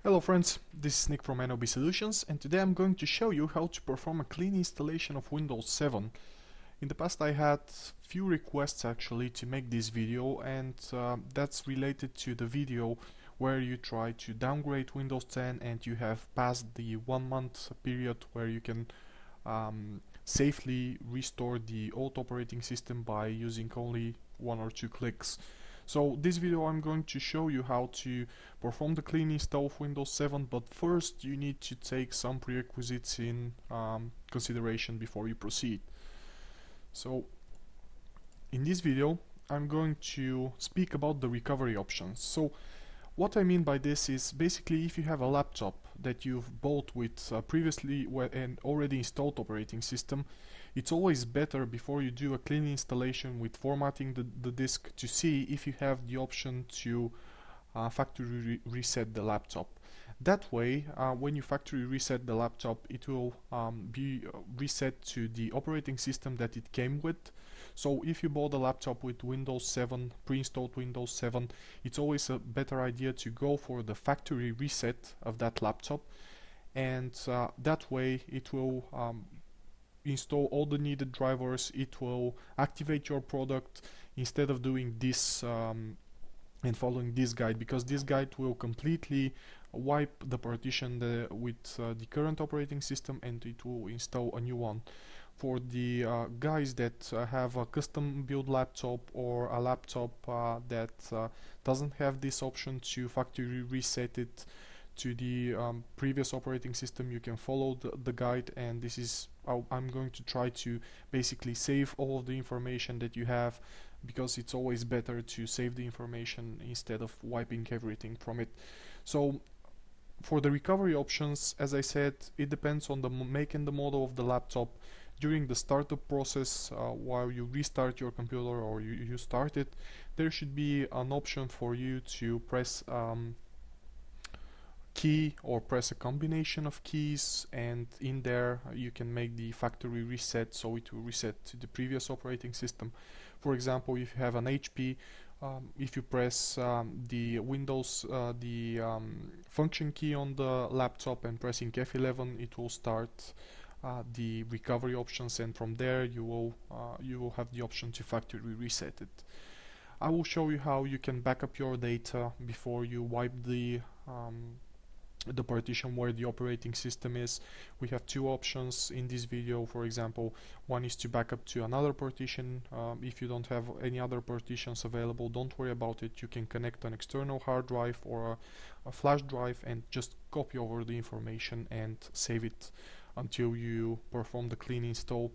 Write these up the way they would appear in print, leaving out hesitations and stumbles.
Hello friends, this is Nick from NOB Solutions, and today I'm going to show you how to perform a clean installation of Windows 7. In the past I had few requests actually to make this video, and that's related to the video where you try to downgrade Windows 10 and you have passed the 1 month period where you can safely restore the old operating system by using only 1 or 2 clicks. So this video I'm going to show you how to perform the clean install of Windows 7, but first you need to take some prerequisites in consideration before you proceed. So in this video I'm going to speak about the recovery options. So what I mean by this is basically if you have a laptop that you've bought with previously an already installed operating system, it's always better before you do a clean installation with formatting the disk to see if you have the option to factory reset the laptop. That way, when you factory reset the laptop, it will be reset to the operating system that it came with. So if you bought a laptop with Windows 7, pre-installed Windows 7, it's always a better idea to go for the factory reset of that laptop, and that way it will install all the needed drivers, it will activate your product instead of doing this and following this guide, because this guide will completely wipe the partition with the current operating system and it will install a new one. For the guys that have a custom build laptop or a laptop that doesn't have this option to factory reset it to the previous operating system, you can follow the guide, and this is how I'm going to try to basically save all of the information that you have, because it's always better to save the information instead of wiping everything from it. So for the recovery options, as I said, it depends on the make and the model of the laptop. During the startup process, while you restart your computer or you start it, there should be an option for you to press key or press a combination of keys, and in there you can make the factory reset, so it will reset to the previous operating system. For example, if you have an HP, if you press the Windows function key on the laptop and pressing F11, it will start the recovery options, and from there you will have the option to factory reset it. I will show you how you can back up your data before you wipe the partition where the operating system is. We have two options in this video. For example, one is to back up to another partition. If you don't have any other partitions available, don't worry about it. You can connect an external hard drive or a flash drive and just copy over the information and save it until you perform the clean install.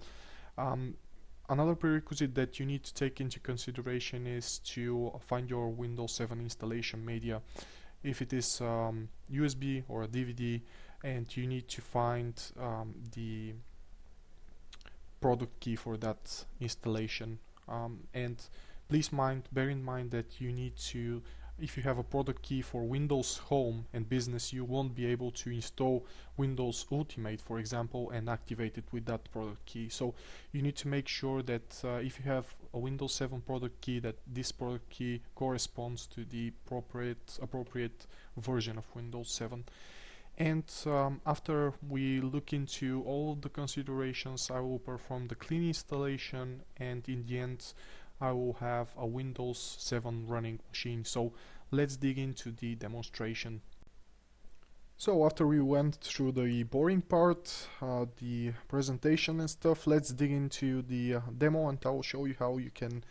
Another prerequisite that you need to take into consideration is to find your Windows 7 installation media. If it is USB or a DVD, and you need to find the product key for that installation, and please bear in mind that you need to, if you have a product key for Windows Home and Business, you won't be able to install Windows Ultimate, for example, and activate it with that product key. So you need to make sure that if you have a Windows 7 product key, that this product key corresponds to the appropriate version of Windows 7. And after we look into all the considerations, I will perform the clean installation, and in the end I will have a Windows 7 running machine. So let's dig into the demonstration. So after we went through the boring part, the presentation and stuff, let's dig into the demo, and I will show you how you can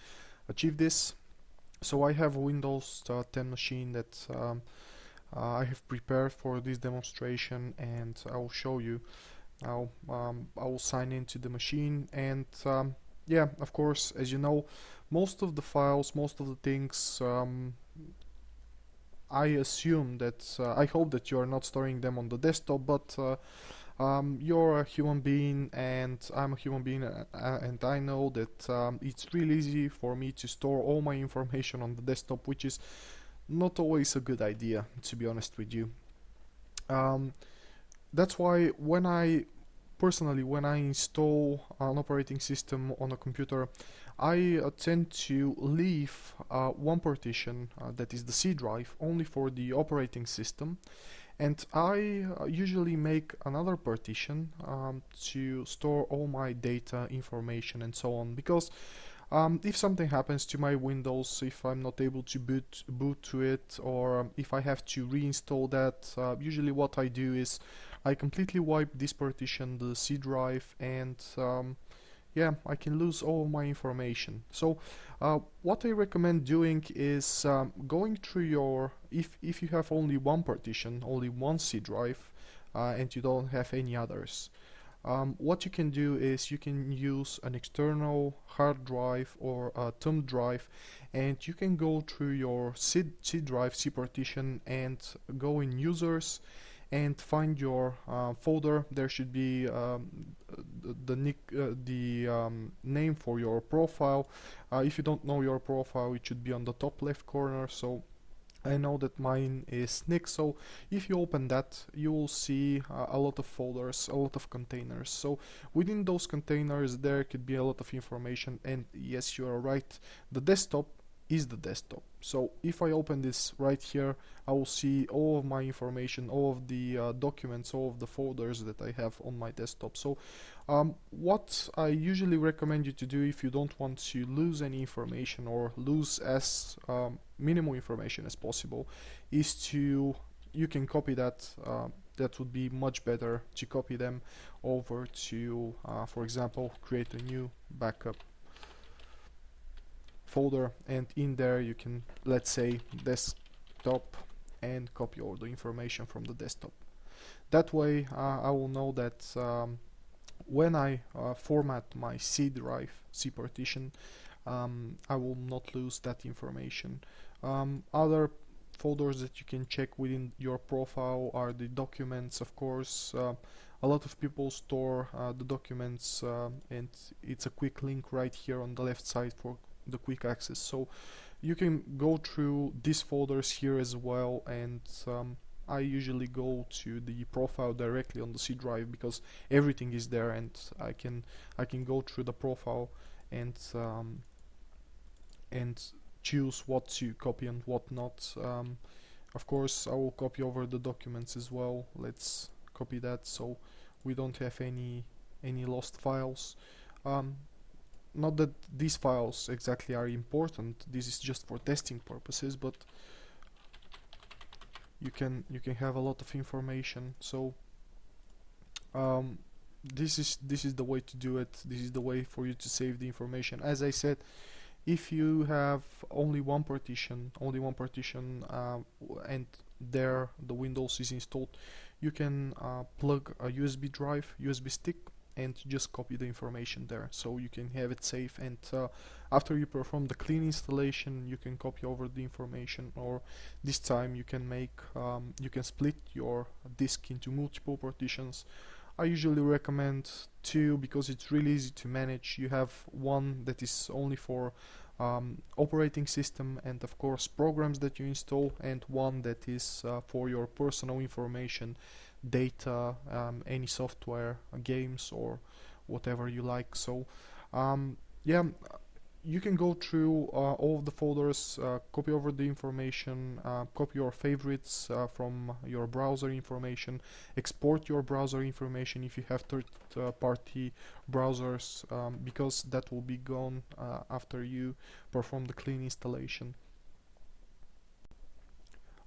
achieve this. So I have a Windows 10 machine that I have prepared for this demonstration, and I will show you. Now I will sign into the machine, and yeah, of course, as you know, most of the files, most of the things, I assume that, I hope that you are not storing them on the desktop, but you're a human being and I'm a human being, and I know that it's really easy for me to store all my information on the desktop, which is not always a good idea, to be honest with you. That's why when I install an operating system on a computer, I tend to leave one partition, that is the C drive, only for the operating system, And I usually make another partition to store all my data, information, and so on, because if something happens to my Windows, if I'm not able to boot to it, or if I have to reinstall that, usually what I do is I completely wipe this partition, the C drive, and yeah, I can lose all of my information. So what I recommend doing is going through your, if you have only one partition, only one C drive, and you don't have any others, what you can do is you can use an external hard drive or a thumb drive, and you can go through your C drive, C partition, and go in users and find your folder. There should be the name for your profile. If you don't know your profile, it should be on the top left corner. So I know that mine is Nick, so if you open that, you will see a lot of folders, a lot of containers. So within those containers there could be a lot of information, and yes, you are right, the desktop is the desktop. So if I open this right here, I will see all of my information, all of the documents, all of the folders that I have on my desktop. So what I usually recommend you to do, if you don't want to lose any information or lose as minimal information as possible, is you can copy that. That would be much better to copy them over to, for example, create a new backup folder, and in there you can, let's say, desktop, and copy all the information from the desktop. That way I will know that when I format my C drive, C partition, I will not lose that information. Other folders that you can check within your profile are the documents, of course. A lot of people store the documents, and it's a quick link right here on the left side for the quick access. So you can go through these folders here as well, and I usually go to the profile directly on the C drive because everything is there, and I can go through the profile and choose what to copy and what not. Of course, I will copy over the documents as well. Let's copy that so we don't have any lost files. Not that these files exactly are important, this is just for testing purposes, but you can have a lot of information. So this is the way to do it. This is the way for you to save the information. As I said, if you have only one partition, and there the Windows is installed, you can plug a USB drive, USB stick, and just copy the information there, so you can have it safe. And after you perform the clean installation, you can copy over the information, or this time you can make you can split your disk into multiple partitions. I usually recommend 2 because it's really easy to manage. You have one that is only for operating system and of course programs that you install, and one that is for your personal information, data, any software, games, or whatever you like. So yeah, you can go through all of the folders, copy over the information, copy your favorites from your browser information, export your browser information if you have third-party browsers, because that will be gone after you perform the clean installation.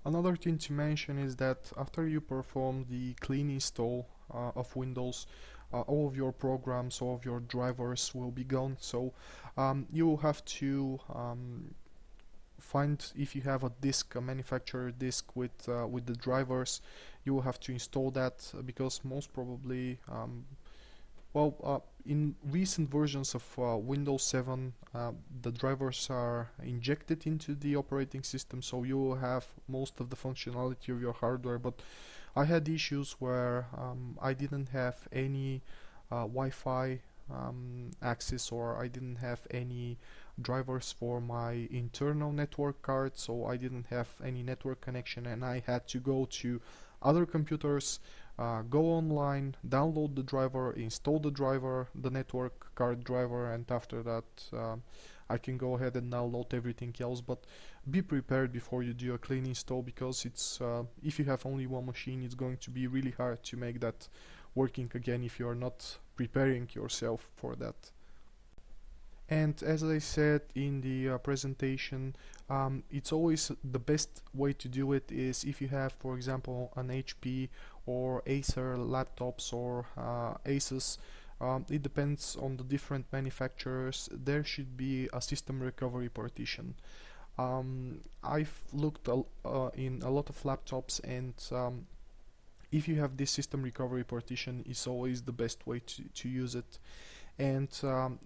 Another thing to mention is that after you perform the clean install of Windows, all of your programs, all of your drivers will be gone. So you will have to find, if you have a disk, a manufacturer disk with the drivers, you will have to install that, because most probably in recent versions of Windows 7, the drivers are injected into the operating system, so you will have most of the functionality of your hardware. But I had issues where I didn't have any Wi-Fi access, or I didn't have any drivers for my internal network card, so I didn't have any network connection, and I had to go to other computers, go online, download the driver, install the driver, the network card driver, and after that I can go ahead and download everything else. But be prepared before you do a clean install, because it's if you have only one machine, it's going to be really hard to make that working again if you are not preparing yourself for that. And as I said in the presentation, it's always the best way to do it is if you have, for example, an HP or Acer laptops or Asus. It depends on the different manufacturers. There should be a system recovery partition. I've looked in a lot of laptops, and if you have this system recovery partition, it's always the best way to use it. And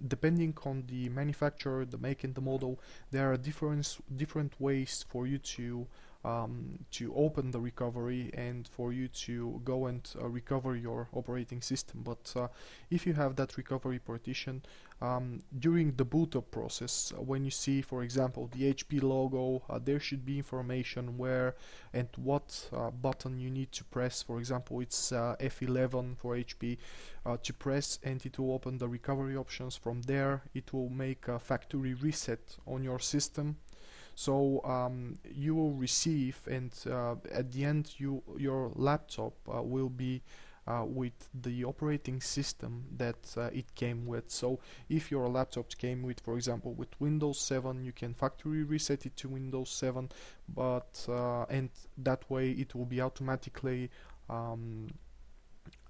depending on the manufacturer, the make and the model, there are different ways for you to open the recovery and for you to go and recover your operating system. But if you have that recovery partition, during the boot up process, when you see, for example, the HP logo, there should be information where and what button you need to press. For example, it's F11 for HP to press, and it will open the recovery options. From there, it will make a factory reset on your system. So you will receive, and at the end your laptop will be with the operating system that it came with. So if your laptop came with, for example, with Windows 7, you can factory reset it to Windows 7, but and that way it will be automatically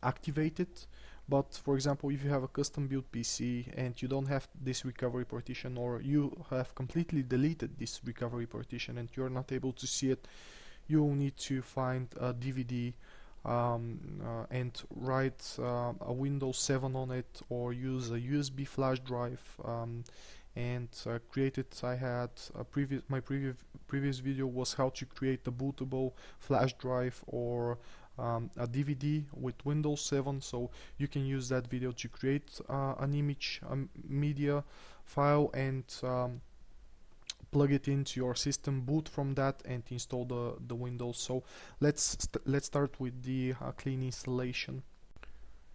activated. But for example, if you have a custom built PC and you don't have this recovery partition, or you have completely deleted this recovery partition and you're not able to see it, you will need to find a DVD and write a Windows 7 on it, or use a USB flash drive and create it. I had my previous video was how to create a bootable flash drive or a DVD with Windows 7, so you can use that video to create an image, media file, and plug it into your system, boot from that, and install the Windows. So let's start with the clean installation.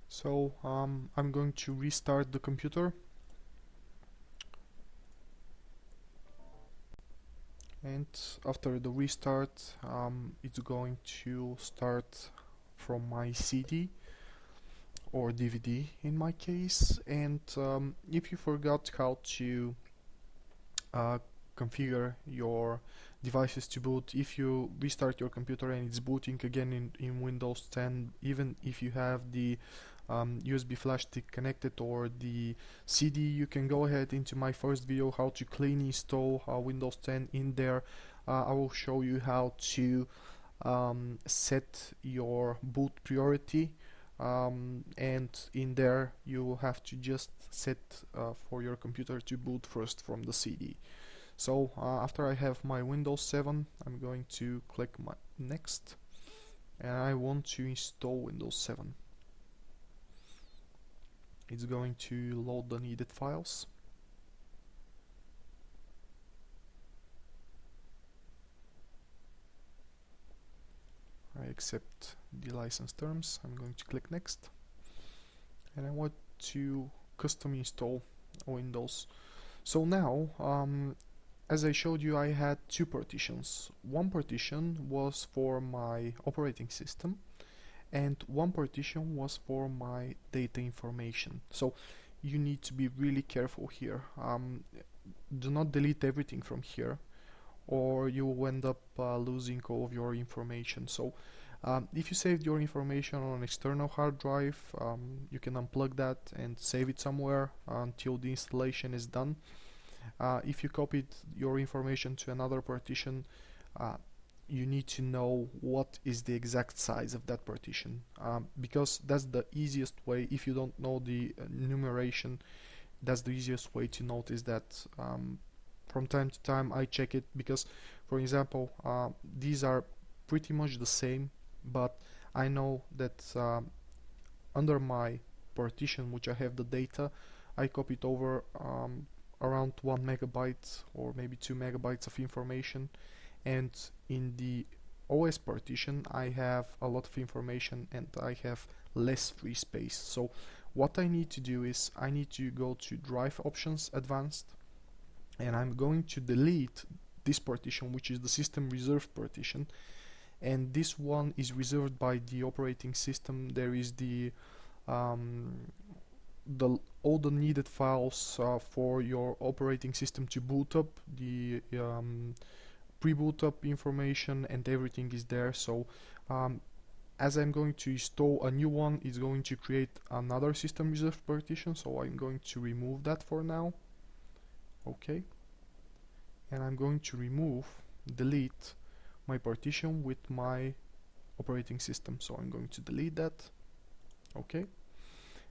So I'm going to restart the computer, and after the restart it's going to start from my CD or DVD in my case. And if you forgot how to configure your devices to boot, if you restart your computer and it's booting again in Windows 10, even if you have the USB flash stick connected or the CD, you can go ahead into my first video how to clean install Windows 10. In there I will show you how to set your boot priority, and in there you will have to just set for your computer to boot first from the CD. So after I have my Windows 7, I'm going to click my next, and I want to install Windows 7. It's going to load the needed files. I accept the license terms. I'm going to click next, and I want to custom install Windows. So now as I showed you, I had two partitions. One partition was for my operating system, and one partition was for my data information. So you need to be really careful here. Do not delete everything from here, or you will end up losing all of your information. So if you saved your information on an external hard drive, you can unplug that and save it somewhere until the installation is done. If you copied your information to another partition, you need to know what is the exact size of that partition, because that's the easiest way. If you don't know the numeration, that's the easiest way to notice that. From time to time I check it, because for example these are pretty much the same, but I know that under my partition which I have the data, I copied over around 1 megabyte or maybe 2 megabytes of information, and in the OS partition I have a lot of information and I have less free space. So what I need to do is I need to go to Drive Options Advanced, and I'm going to delete this partition, which is the system reserved partition, and this one is reserved by the operating system. There is all the needed files for your operating system to boot up, the pre-boot up information, and everything is there. So as I'm going to install a new one, it's going to create another system reserved partition, so I'm going to remove that for now. Okay, and I'm going to delete my partition with my operating system, so I'm going to delete that. Okay,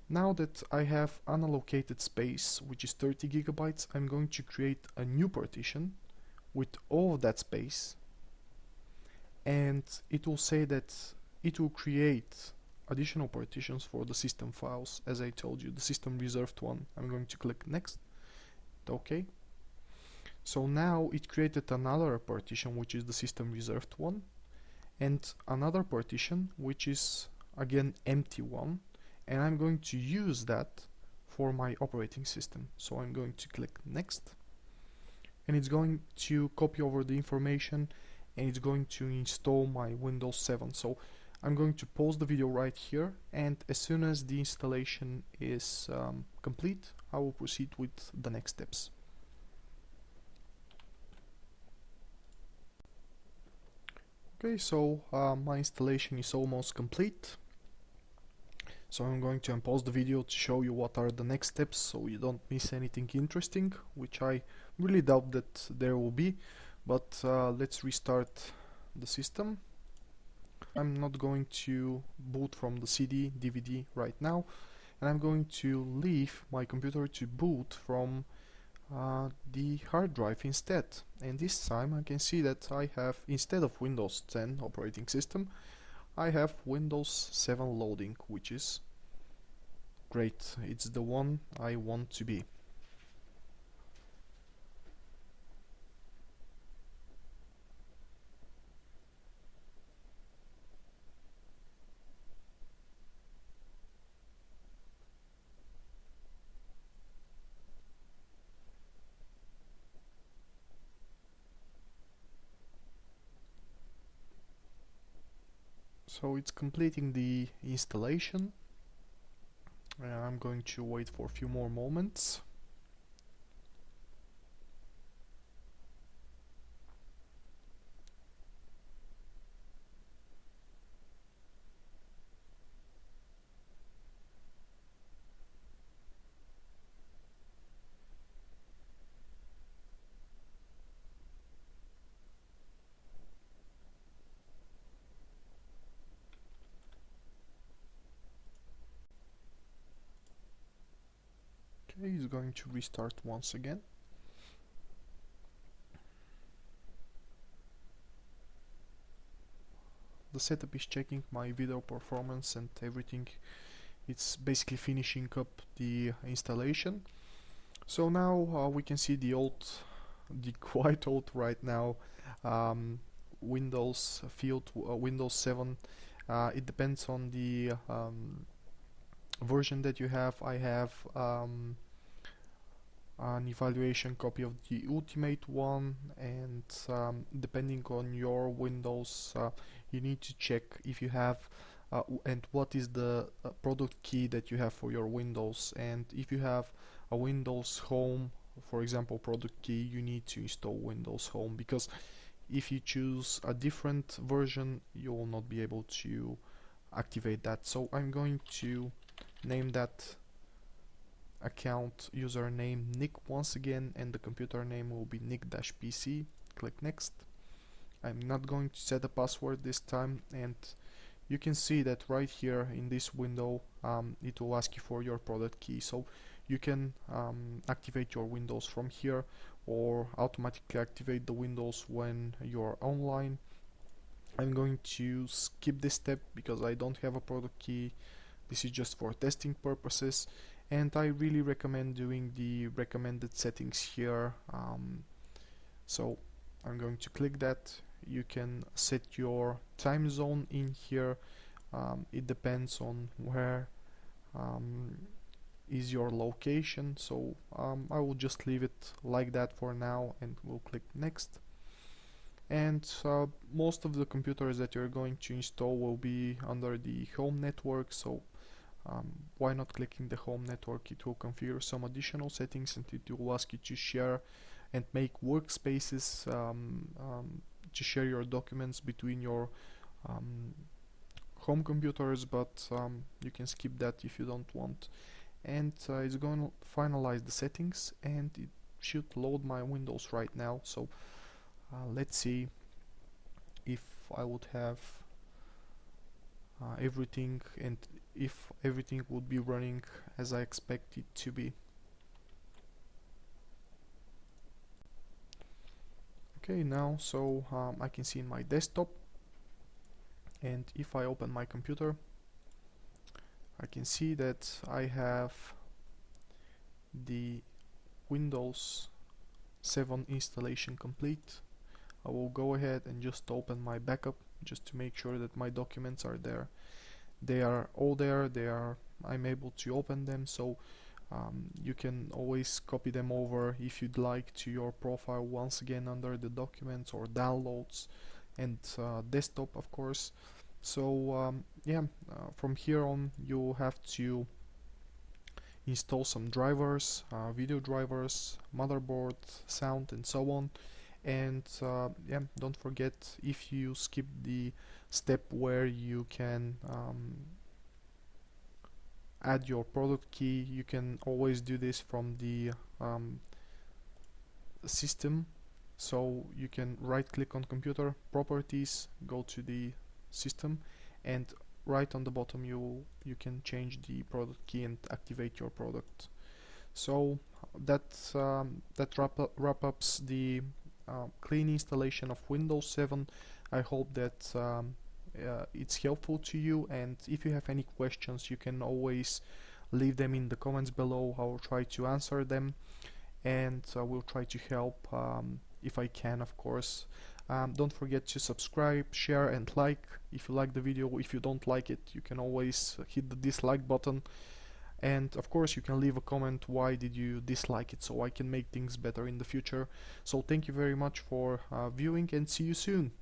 now that I have unallocated space, which is 30 gigabytes, I'm going to create a new partition with all of that space, and it will say that it will create additional partitions for the system files, as I told you, the system reserved one. I'm going to click next. Okay, so now it created another partition, which is the system reserved one, and another partition which is again empty one, and I'm going to use that for my operating system. So I'm going to click next, and it's going to copy over the information, and it's going to install my Windows 7. So I'm going to pause the video right here, and as soon as the installation is complete, I will proceed with the next steps. Okay, so my installation is almost complete. So I'm going to unpause the video to show you what are the next steps, so you don't miss anything interesting, which I really doubt that there will be. But let's restart the system. I'm not going to boot from the CD, DVD right now, and I'm going to leave my computer to boot from the hard drive instead. And this time I can see that I have, instead of Windows 10 operating system, I have Windows 7 loading, which is great. It's the one I want to be. So it's completing the installation. I'm going to wait for a few more moments. Okay, it's going to restart once again. The setup is checking my video performance and everything. It's basically finishing up the installation. So now we can see the quite old right now Windows field, Windows 7. It depends on the version that you have. I have an evaluation copy of the Ultimate one, and depending on your Windows, you need to check if you have and what is the product key that you have for your Windows. And if you have a Windows Home, for example, product key, you need to install Windows Home, because if you choose a different version, you will not be able to activate that. So I'm going to name that account username Nick once again, and the computer name will be nick-pc. Click next. I'm not going to set a password this time, and you can see that right here in this window it will ask you for your product key. So you can activate your Windows from here, or automatically activate the Windows when you're online. I'm going to skip this step because I don't have a product key. This is just for testing purposes, and I really recommend doing the recommended settings here. So I'm going to click that. You can set your time zone in here. It depends on where is your location, so I will just leave it like that for now, and we'll click next. And most of the computers that you're going to install will be under the home network, so why not clicking the home network? It will configure some additional settings, and it will ask you to share and make workspaces to share your documents between your home computers, but you can skip that if you don't want. And it's going to finalize the settings, and it should load my Windows right now. So let's see if I would have everything, and if everything would be running as I expect it to be. Okay, now so I can see in my desktop, and if I open my computer, I can see that I have the Windows 7 installation complete. I will go ahead and just open my backup just to make sure that my documents are there. They are all there. I'm able to open them, so you can always copy them over if you'd like to your profile once again under the documents or downloads and desktop, of course. So from here on you'll have to install some drivers, video drivers, motherboard, sound, and so on. And don't forget, if you skip the step where you can add your product key, you can always do this from the system. So you can right click on computer, properties, go to the system, and right on the bottom you can change the product key and activate your product. So that wrap ups the clean installation of Windows 7. I hope that it's helpful to you, and if you have any questions you can always leave them in the comments below. I will try to answer them, and I will try to help if I can, of course. Don't forget to subscribe, share, and like if you like the video. If you don't like it, you can always hit the dislike button, and of course you can leave a comment why did you dislike it, so I can make things better in the future. So thank you very much for viewing, and see you soon.